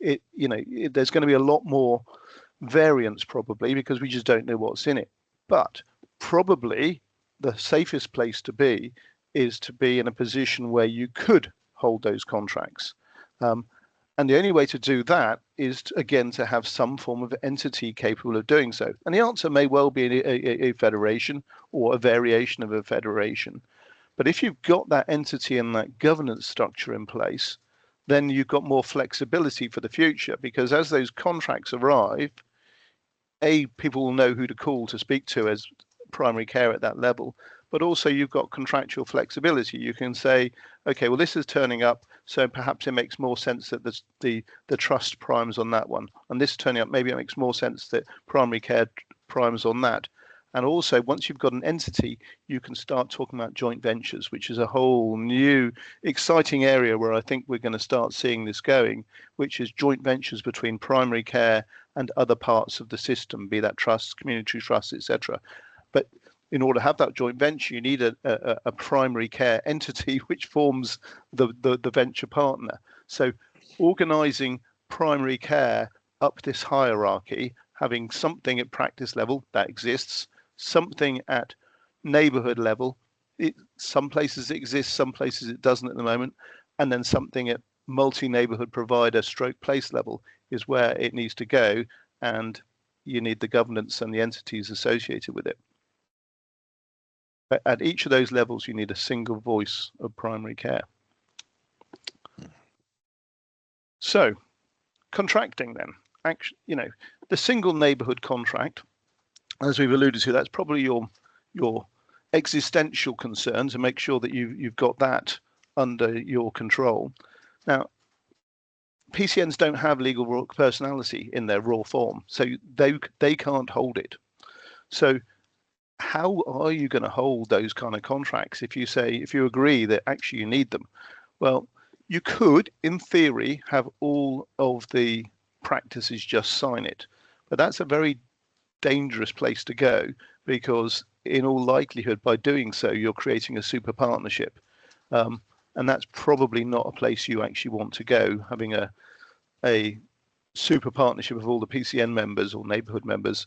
there's going to be a lot more variance probably, because we just don't know what's in it. But probably the safest place to be is to be in a position where you could hold those contracts. And the only way to do that is, again, to have some form of entity capable of doing so. And the answer may well be a federation or a variation of a federation. But if you've got that entity and that governance structure in place, then you've got more flexibility for the future, because as those contracts arrive, people will know who to call to speak to as primary care at that level. But also you've got contractual flexibility. You can say, okay, well, this is turning up, so perhaps it makes more sense that the trust primes on that one. And this turning up, maybe it makes more sense that primary care primes on that. And also, once you've got an entity, you can start talking about joint ventures, which is a whole new exciting area where I think we're going to start seeing this going, which is joint ventures between primary care and other parts of the system, be that trusts, community trusts, etc. But in order to have that joint venture, you need a primary care entity which forms the venture partner. So organizing primary care up this hierarchy, having something at practice level that exists, something at neighborhood level, some places it exists, some places it doesn't at the moment, and then something at multi-neighborhood provider stroke place level is where it needs to go, and you need the governance and the entities associated with it. But at each of those levels, you need a single voice of primary care. So, contracting then, actually, the single neighbourhood contract, as we've alluded to, that's probably your existential concern, to make sure that you've got that under your control. Now, PCNs don't have legal personality in their raw form, so they can't hold it. So how are you going to hold those kind of contracts if you agree that actually you need them? Well, you could, in theory, have all of the practices just sign it, but that's a very dangerous place to go, because in all likelihood, by doing so, you're creating a super partnership, and that's probably not a place you actually want to go, having a super partnership of all the PCN members or neighbourhood members.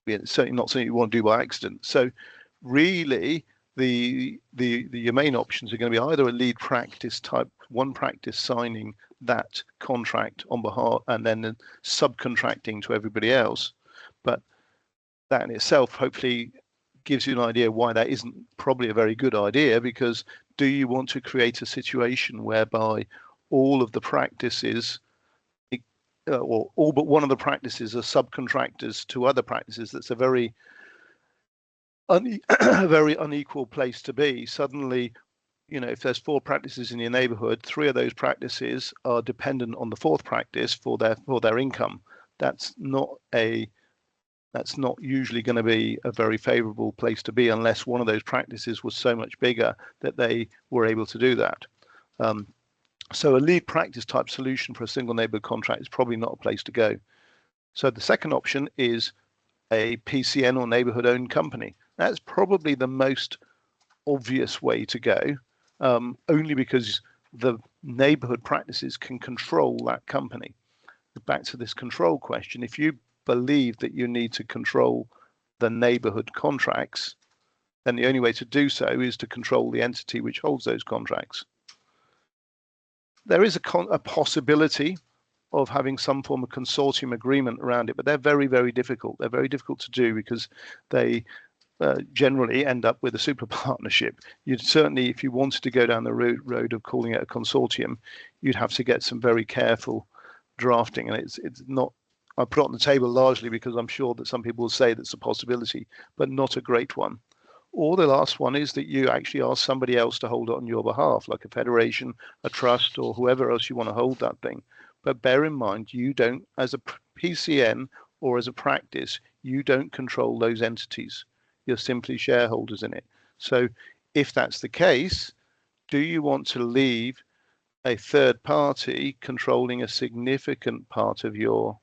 It's certainly not something you want to do by accident. So really, your main options are going to be either a lead practice type, one practice signing that contract on behalf and then subcontracting to everybody else. But that in itself hopefully gives you an idea why that isn't probably a very good idea, because do you want to create a situation whereby all of the practices or all but one of the practices are subcontractors to other practices? That's a very very unequal place to be. Suddenly, if there's 4 practices in your neighborhood, 3 of those practices are dependent on the 4th practice for their income. That's not usually going to be a very favorable place to be, unless one of those practices was so much bigger that they were able to do that. So a lead practice type solution for a single neighborhood contract is probably not a place to go. So the second option is a PCN or neighborhood owned company. That's probably the most obvious way to go, only because the neighborhood practices can control that company. back to this control question, if you believe that you need to control the neighbourhood contracts, then the only way to do so is to control the entity which holds those contracts. There is a possibility of having some form of consortium agreement around it, but they're very, very difficult. They're very difficult to do because they generally end up with a super partnership. You'd certainly, if you wanted to go down the road of calling it a consortium, you'd have to get some very careful drafting, and it's not. I put it on the table largely because I'm sure that some people will say that's a possibility, but not a great one. Or the last one is that you actually ask somebody else to hold it on your behalf, like a federation, a trust, or whoever else you want to hold that thing. But bear in mind, you don't, as a PCN or as a practice, you don't control those entities. You're simply shareholders in it. So if that's the case, do you want to leave a third party controlling a significant part of your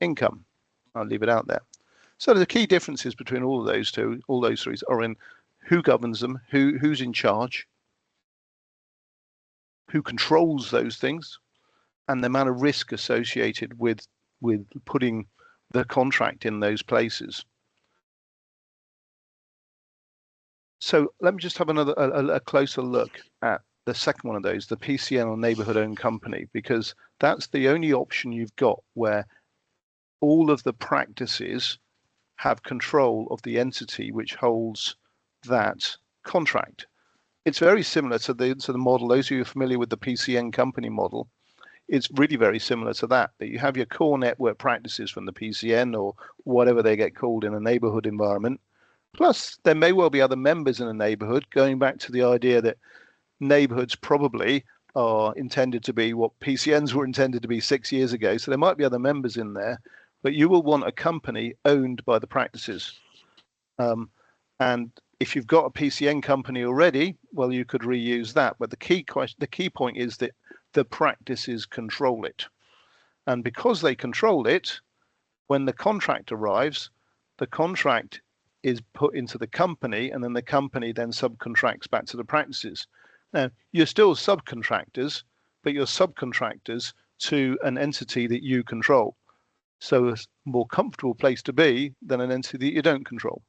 income? I'll leave it out there. So the key differences between all of those three are in who governs them, who's in charge, who controls those things, and the amount of risk associated with putting the contract in those places. So let me just have a closer look at the second one of those, the PCN or neighbourhood owned company, because that's the only option you've got where all of the practices have control of the entity which holds that contract. It's very similar to the model. Those of you familiar with the PCN company model, it's really very similar to that you have your core network practices from the PCN or whatever they get called in a neighbourhood environment. Plus, there may well be other members in a neighbourhood, going back to the idea that neighbourhoods probably are intended to be what PCNs were intended to be 6 years ago. So there might be other members in there, but you will want a company owned by the practices. And if you've got a PCN company already, well, you could reuse that. But the key point is that the practices control it. And because they control it, when the contract arrives, the contract is put into the company, and then the company then subcontracts back to the practices. Now, you're still subcontractors, but you're subcontractors to an entity that you control. So a more comfortable place to be than an entity that you don't control.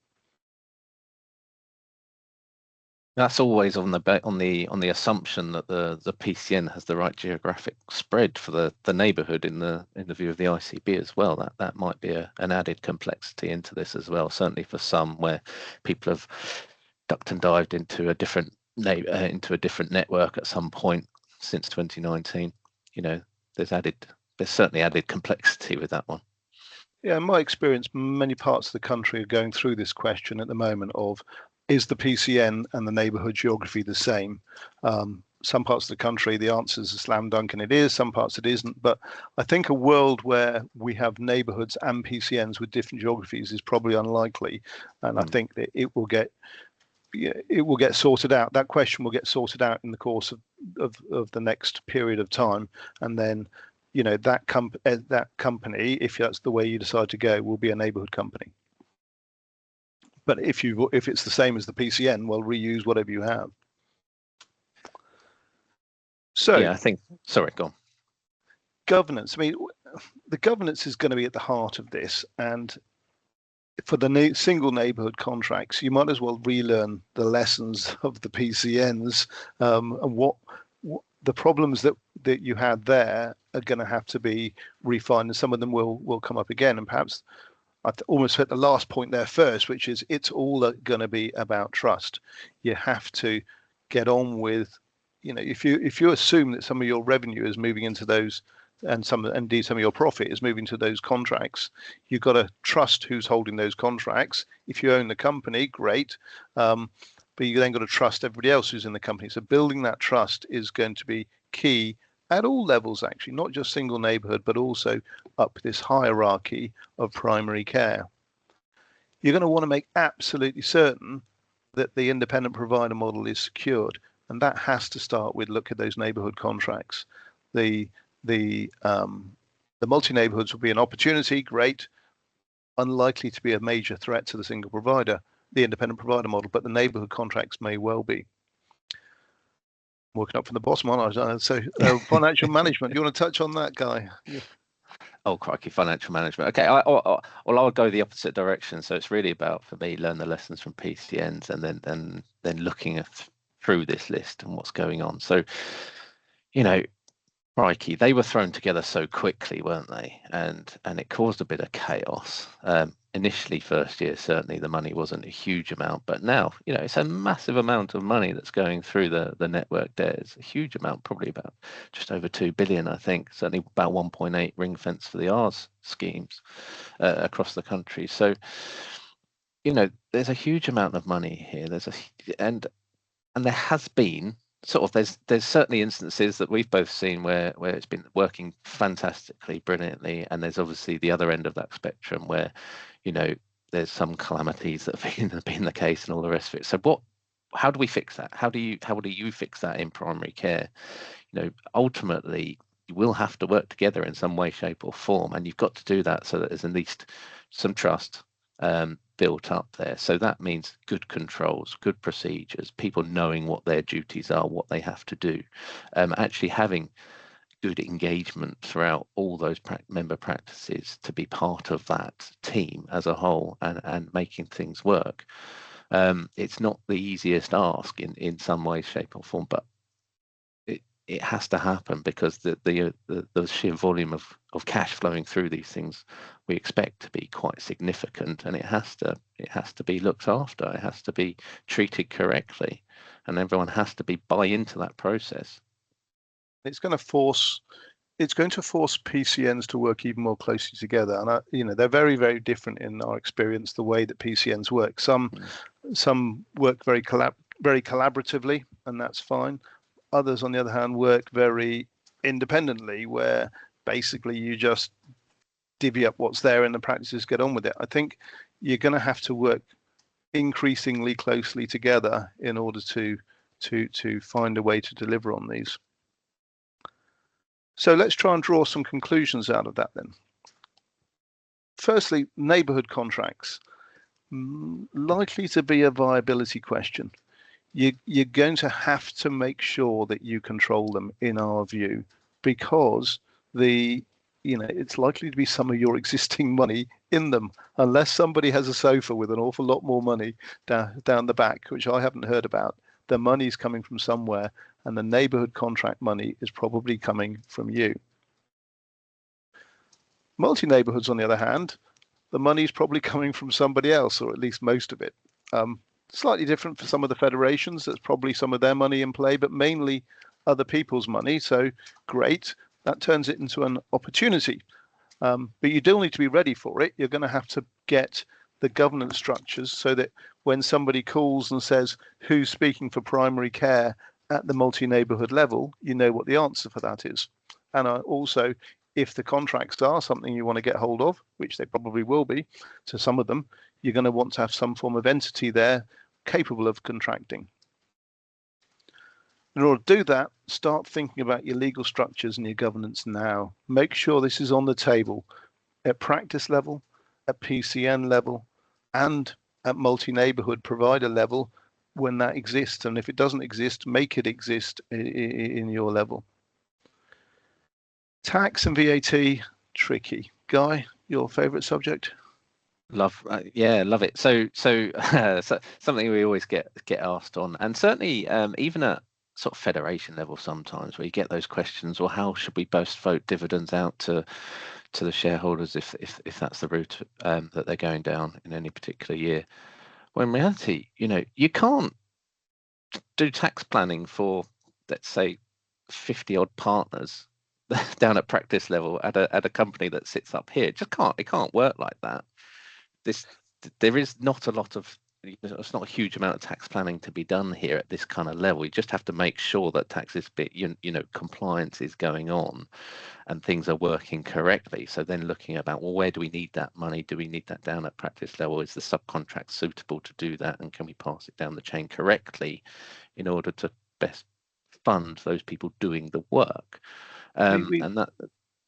That's always on the assumption that the PCN has the right geographic spread for the neighbourhood in the view of the ICB as well. That might be an added complexity into this as well. Certainly for some where people have ducked and dived into a different network at some point since 2019. There's certainly added complexity with that one. Yeah, in my experience, many parts of the country are going through this question at the moment of, is the PCN and the neighbourhood geography the same? Some parts of the country, the answer is a slam dunk and it is, some parts it isn't. But I think a world where we have neighbourhoods and PCNs with different geographies is probably unlikely. And I think that it will get sorted out. That question will get sorted out in the course of the next period of time. And then, that company, if that's the way you decide to go, will be a neighbourhood company. But if it's the same as the PCN, well, reuse whatever you have. So yeah, I think. Sorry, go on. Governance. I mean, the governance is going to be at the heart of this, and for the single neighbourhood contracts, you might as well relearn the lessons of the PCNs, and what the problems that you had there are going to have to be refined, and some of them will come up again, and perhaps. I almost hit the last point there first, which is it's all going to be about trust. You have to get on with, if you assume that some of your revenue is moving into those, and indeed some of your profit is moving to those contracts, you've got to trust who's holding those contracts. If you own the company, great, but you then got to trust everybody else who's in the company. So building that trust is going to be key at all levels, actually, not just single neighbourhood, but also up this hierarchy of primary care. You're going to want to make absolutely certain that the independent provider model is secured, and that has to start with look at those neighbourhood contracts. The multi-neighbourhoods will be an opportunity, great, unlikely to be a major threat to the single provider, the independent provider model, but the neighbourhood contracts may well be. Working up from the bottom, aren't I? So financial management. You want to touch on that, Guy? Yeah. Oh, crikey, financial management. Okay, well, I'll go the opposite direction. So it's really about, for me, learn the lessons from PCNs and then looking through this list and what's going on. So, you know, crikey, they were thrown together so quickly, weren't they? And it caused a bit of chaos. Initially, first year, certainly the money wasn't a huge amount, but now, you know, it's a massive amount of money that's going through the network there. It's a huge amount, probably about just over 2 billion, I think, certainly about 1.8 ring fence for the R's schemes across the country. So, you know, there's a huge amount of money here. And there has been sort of there's certainly instances that we've both seen where it's been working fantastically, brilliantly, and there's obviously the other end of that spectrum where, you know, there's some calamities that have been the case and all the rest of it. So how do we fix that? How do you fix that in primary care? You know, ultimately you will have to work together in some way, shape, or form, and you've got to do that so that there's at least some trust built up there. So that means good controls, good procedures, people knowing what their duties are, what they have to do, actually having good engagement throughout all those member practices to be part of that team as a whole and making things work. It's not the easiest ask in some way, shape, or form, but it has to happen because the sheer volume of cash flowing through these things we expect to be quite significant, and it has to be looked after. It has to be treated correctly, and everyone has to buy into that process. It's going to force PCNs to work even more closely together, and you know, they're very, very different in our experience. The way that PCNs work, some work very collaboratively, and that's fine. Others, on the other hand, work very independently, where basically you just divvy up what's there and the practices get on with it. I think you're going to have to work increasingly closely together in order to find a way to deliver on these. So let's try and draw some conclusions out of that then. Firstly, neighbourhood contracts, likely to be a viability question. You're going to have to make sure that you control them, in our view, because it's likely to be some of your existing money in them, unless somebody has a sofa with an awful lot more money down the back, which I haven't heard about. The money's coming from somewhere, and the neighbourhood contract money is probably coming from you. Multi-neighbourhoods, on the other hand, the money's probably coming from somebody else, or at least most of it. Slightly different for some of the federations. There's probably some of their money in play, but mainly other people's money. So great, that turns it into an opportunity. But you do need to be ready for it. You're going to have to get the governance structures so that when somebody calls and says who's speaking for primary care at the multi-neighbourhood level, you know what the answer for that is. And also, if the contracts are something you want to get hold of, which they probably will be to some of them, you're going to want to have some form of entity there capable of contracting. In order to do that, start thinking about your legal structures and your governance now. Make sure this is on the table at practice level, at PCN level, and at multi-neighbourhood provider level when that exists. And if it doesn't exist, make it exist in your level. Tax and VAT, tricky. Guy, your favourite subject? Love it. So something we always get asked on, and certainly even at sort of federation level sometimes, where you get those questions, or how should we best vote dividends out to the shareholders if that's the route that they're going down in any particular year. Well, in reality, you know, you can't do tax planning for, let's say, 50 odd partners down at practice level at a company that sits up here. It can't work like that. There is not a lot of, it's not a huge amount of tax planning to be done here at this kind of level. You just have to make sure that tax is compliance is going on and things are working correctly. So then looking about, well, where do we need that money? Do we need that down at practice level? Is the subcontract suitable to do that? And can we pass it down the chain correctly in order to best fund those people doing the work?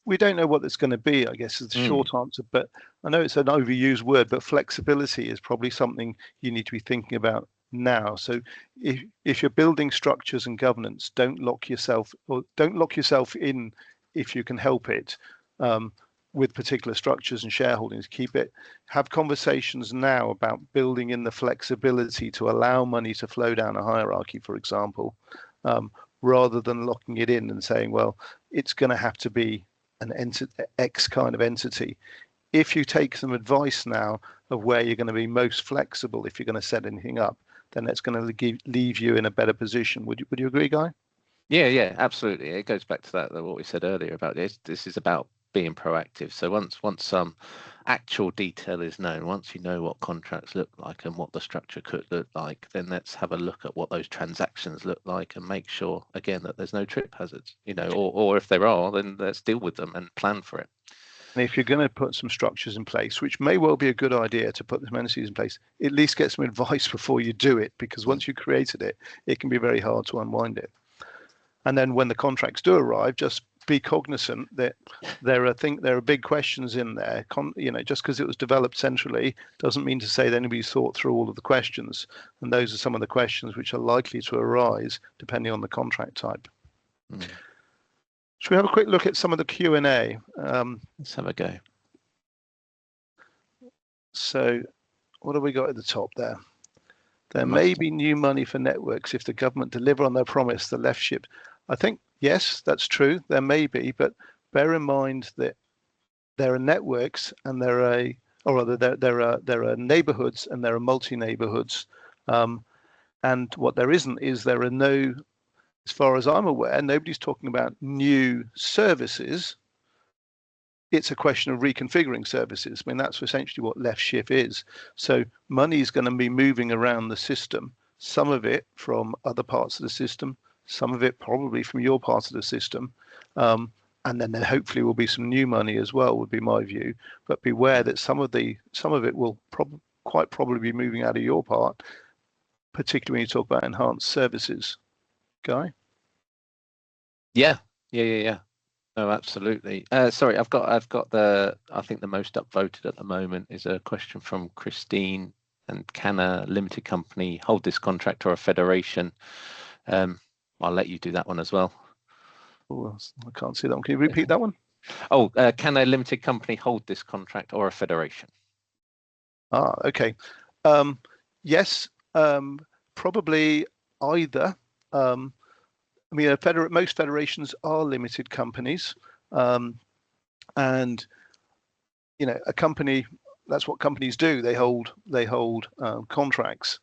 We don't know what it's going to be, I guess, is the short answer. But I know it's an overused word, but flexibility is probably something you need to be thinking about now. So if you're building structures and governance, don't lock yourself in if you can help it. with particular structures and shareholdings, keep it. Have conversations now about building in the flexibility to allow money to flow down a hierarchy, for example, rather than locking it in and saying, well, it's going to have to be an X kind of entity. If you take some advice now of where you're going to be most flexible, if you're going to set anything up, then that's going to leave you in a better position. Would you agree, Guy? Yeah, absolutely. It goes back to that what we said earlier about this. This is about being proactive. So once some actual detail is known, once you know what contracts look like and what the structure could look like, then let's have a look at what those transactions look like and make sure again that there's no trip hazards, or if there are, then let's deal with them and plan for it. And if you're going to put some structures in place, which may well be a good idea to put some entities in place, at least get some advice before you do it, because once you've created it, it can be very hard to unwind it. And then when the contracts do arrive, just be cognizant that there are big questions in there. Just because it was developed centrally doesn't mean to say that anybody's thought through all of the questions. And those are some of the questions which are likely to arise depending on the contract type. Should we have a quick look at some of the Q&A? Let's have a go. So what have we got at the top there? There may be new money for networks if the government deliver on their promise, the left ship. I think, yes, that's true. There may be, but bear in mind that there are networks and there are neighborhoods and there are multi-neighborhoods. And what there isn't is there are no, as far as I'm aware, nobody's talking about new services. It's a question of reconfiguring services. I mean, that's essentially what left shift is. So money is going to be moving around the system, some of it from other parts of the system, some of it probably from your part of the system. And then there hopefully will be some new money as well, would be my view. But beware that some of it will quite probably be moving out of your part, particularly when you talk about enhanced services. Guy? Yeah. No, absolutely. Sorry, I've got I think the most upvoted at the moment is a question from Christine. And can a limited company hold this contract or a federation? I'll let you do that one as well. Oh, I can't see that one. Can you repeat that one? Oh, can a limited company hold this contract or a federation? Okay. Yes, probably either. I mean, most federations are limited companies, and a company, that's what companies do. They hold contracts.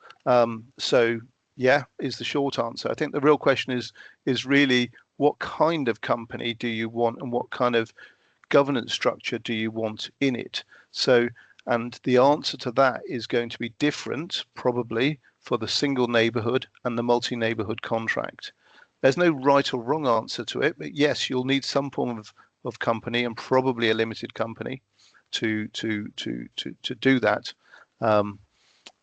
So yeah, is the short answer. I think the real question is really what kind of company do you want and what kind of governance structure do you want in it? So, and the answer to that is going to be different probably for the single neighborhood and the multi-neighborhood contract. There's no right or wrong answer to it, but yes, you'll need some form of company and probably a limited company to do that. And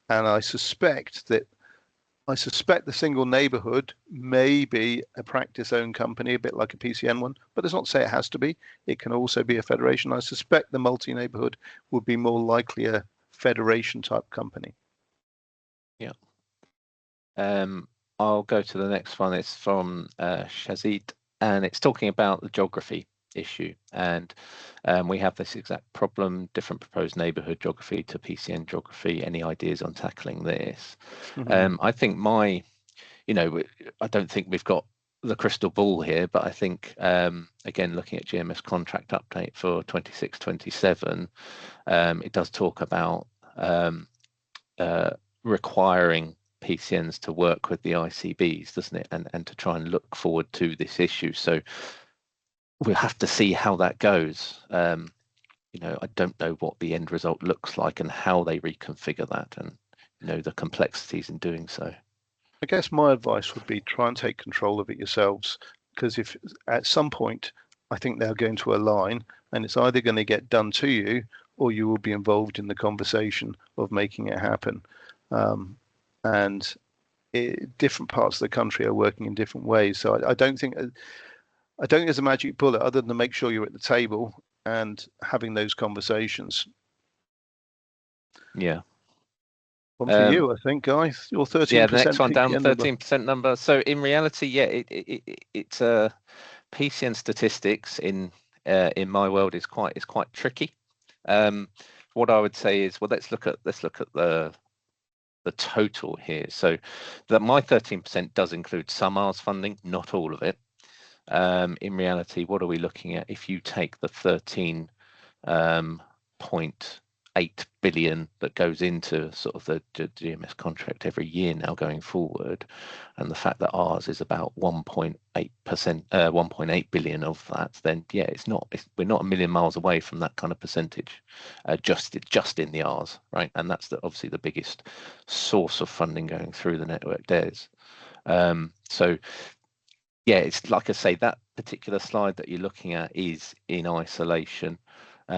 I suspect the single neighborhood may be a practice-owned company, a bit like a PCN one, but it's not to say it has to be. It can also be a federation. I suspect the multi-neighborhood would be more likely a federation type company. Yeah. I'll go to the next one. It's from Shazid, and it's talking about the geography issue. And we have this exact problem, different proposed neighbourhood geography to PCN geography. Any ideas on tackling this? I think I don't think we've got the crystal ball here, but I think, again, looking at GMS contract update for 26-27, it does talk about requiring PCNs to work with the ICBs, doesn't it? And to try and look forward to this issue. So we'll have to see how that goes. I don't know what the end result looks like and how they reconfigure that and, the complexities in doing so. I guess my advice would be try and take control of it yourselves, because if at some point I think they're going to align and it's either going to get done to you or you will be involved in the conversation of making it happen. Different parts of the country are working in different ways. So I don't think there's a magic bullet other than to make sure you're at the table and having those conversations. Yeah. One for you, I think, Guy. Your 13%. Yeah, the next one down, 13% number. So in reality, yeah, it's PCN statistics in in my world is quite tricky. What I would say is, well, let's look at the total here. So that my 13% does include some Rs funding, not all of it. In reality, what are we looking at if you take the 13.8 billion that goes into sort of the GMS contract every year now going forward, and the fact that ours is about 1.8%, 1.8 billion of that, then yeah, we're not a million miles away from that kind of percentage, just in the Rs, right? And that's obviously the biggest source of funding going through the network DES. So yeah, it's like I say, that particular slide that you're looking at is in isolation.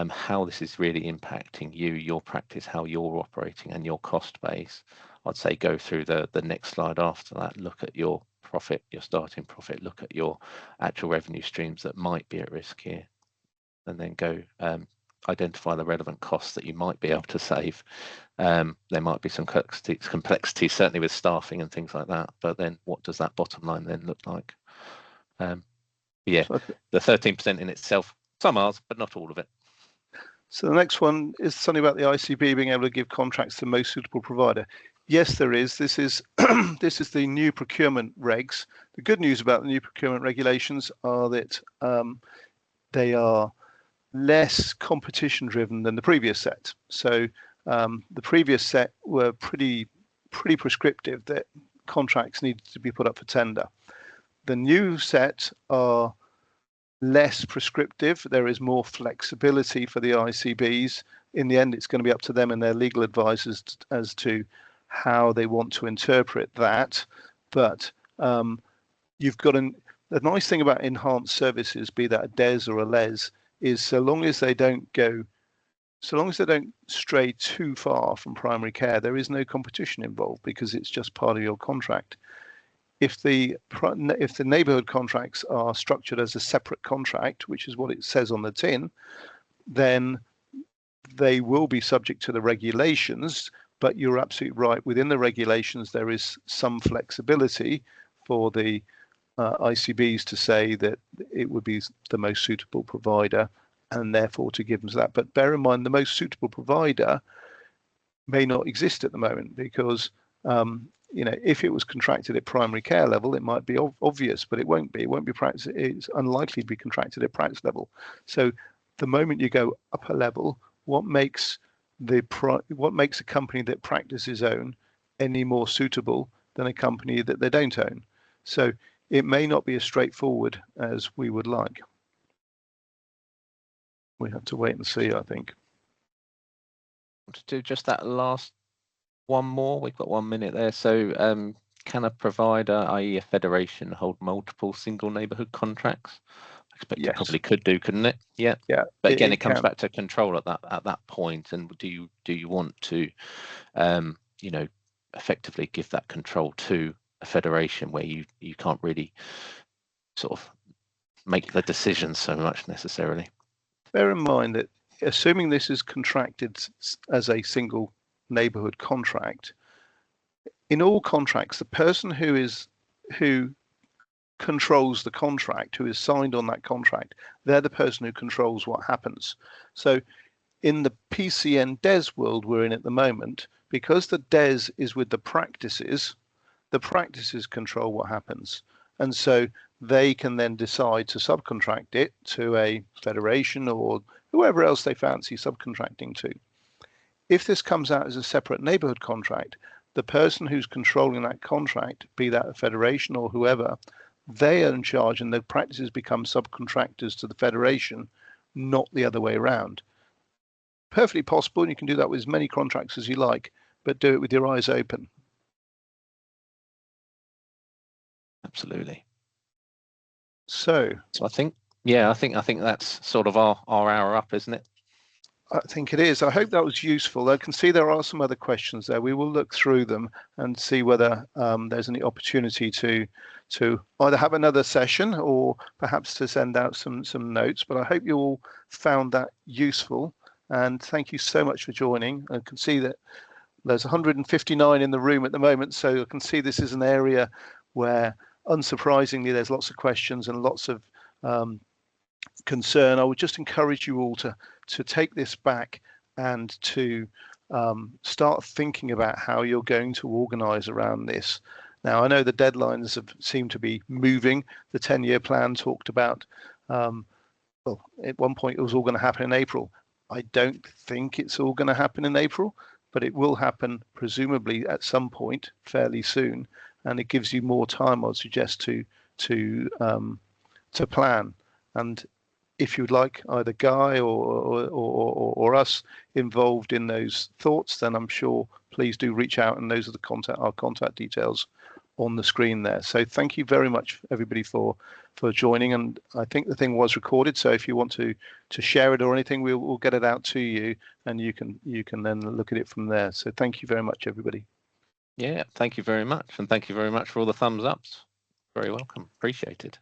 How this is really impacting you, your practice, how you're operating, and your cost base. I'd say go through the next slide after that. Look at your profit, your starting profit. Look at your actual revenue streams that might be at risk here, and then go identify the relevant costs that you might be able to save. There might be some complexity, certainly with staffing and things like that. But then, what does that bottom line then look like? Yeah, the 13% in itself, some Rs, but not all of it. So the next one is something about the ICB being able to give contracts to the most suitable provider. Yes, there is. This is this is the new procurement regs. The good news about the new procurement regulations are that they are less competition driven than the previous set. So the previous set were pretty prescriptive that contracts needed to be put up for tender. The new set are less prescriptive. There is more flexibility for the ICBs. In the end, it's going to be up to them and their legal advisors as to how they want to interpret that. But you've got the nice thing about enhanced services, be that a DES or a LES, is so long as they don't stray too far from primary care, there is no competition involved because it's just part of your contract. If the neighbourhood contracts are structured as a separate contract, which is what it says on the tin, then they will be subject to the regulations. But you're absolutely right. Within the regulations, there is some flexibility for the ICBs to say that it would be the most suitable provider, and therefore to give them that. But bear in mind, the most suitable provider may not exist at the moment because if it was contracted at primary care level, it might be obvious, but it won't be. It won't be practice. It's unlikely to be contracted at practice level. So the moment you go upper level, what makes a company that practices own any more suitable than a company that they don't own? So it may not be as straightforward as we would like. We have to wait and see, I think. To do just that last one more, we've got 1 minute there. So can a provider, i.e. a federation, hold multiple single neighbourhood contracts? I expect Yes. it probably could do, couldn't it? Yeah. But again, it comes back to control at that point. And do you want to effectively give that control to a federation where you can't really sort of make the decisions so much necessarily? Bear in mind that assuming this is contracted as a single neighbourhood contract, in all contracts, the person who controls the contract, who is signed on that contract, they're the person who controls what happens. So in the PCN DES world we're in at the moment, because the DES is with the practices control what happens. And so they can then decide to subcontract it to a federation or whoever else they fancy subcontracting to. If this comes out as a separate neighbourhood contract, the person who's controlling that contract, be that a federation or whoever, they are in charge and the practices become subcontractors to the federation, not the other way around. Perfectly possible, and you can do that with as many contracts as you like, but do it with your eyes open. Absolutely. So I think that's sort of our hour up, isn't it? I think it is. I hope that was useful. I can see there are some other questions there. We will look through them and see whether there's any opportunity to either have another session or perhaps to send out some notes. But I hope you all found that useful. And thank you so much for joining. I can see that there's 159 in the room at the moment. So I can see this is an area where, unsurprisingly, there's lots of questions and lots of concern, I would just encourage you all to take this back and to start thinking about how you're going to organise around this. Now, I know the deadlines seem to be moving. The 10-year plan talked about, well, at one point it was all going to happen in April. I don't think it's all going to happen in April, but it will happen presumably at some point fairly soon, and it gives you more time, I'd suggest, to plan. And if you'd like either Guy or us involved in those thoughts, then I'm sure please do reach out, and those are our contact details on the screen there. So thank you very much, everybody, for joining. And I think the thing was recorded, so if you want to share it or anything, we'll get it out to you, and you can then look at it from there. So thank you very much, everybody. Yeah, thank you very much, and thank you very much for all the thumbs ups. Very welcome, appreciated.